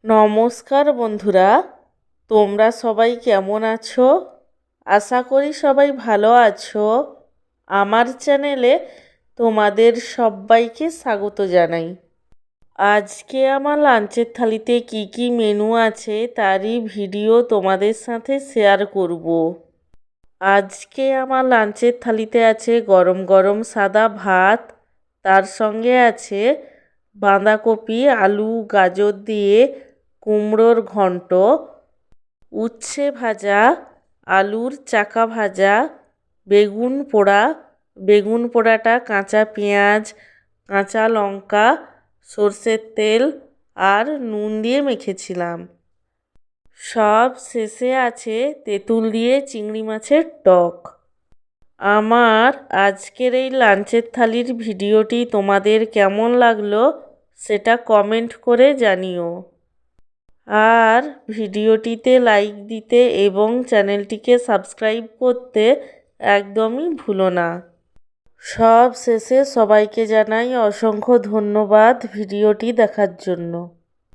নমস্কার বন্ধুরা, তোমরা সবাই কেমন আছো? আশা করি সবাই ভালো আছো। আমার চ্যানেলে তোমাদের সবাইকে স্বাগত জানাই। আজকে আমার লাঞ্চের থালিতে কি কি মেনু আছে তারই ভিডিও তোমাদের সাথে শেয়ার করব। আজকে আমার লাঞ্চের থালিতে আছে গরম গরম সাদা ভাত, তার সঙ্গে আছে বাঁধাকপি আলু গাজর দিয়ে কুমড়োর ঘন্ট, উচ্ছে ভাজা, আলুর চাকা ভাজা, বেগুন পোড়া। বেগুন পোড়াটা কাঁচা পেঁয়াজ, কাঁচা লঙ্কা, সর্ষের তেল আর নুন দিয়ে মেখেছিলাম। সব শেষে আছে তেঁতুল দিয়ে চিংড়ি মাছের টক। আমার আজকের এই লাঞ্চের থালির ভিডিওটি তোমাদের কেমন লাগলো সেটা কমেন্ট করে জানিও। আর ভিডিওটিতে লাইক দিতে এবং চ্যানেলটিকে সাবস্ক্রাইব করতে একদমই ভুলো না। সব শেষে সবাইকে জানাই অসংখ্য ধন্যবাদ ভিডিওটি দেখার জন্য।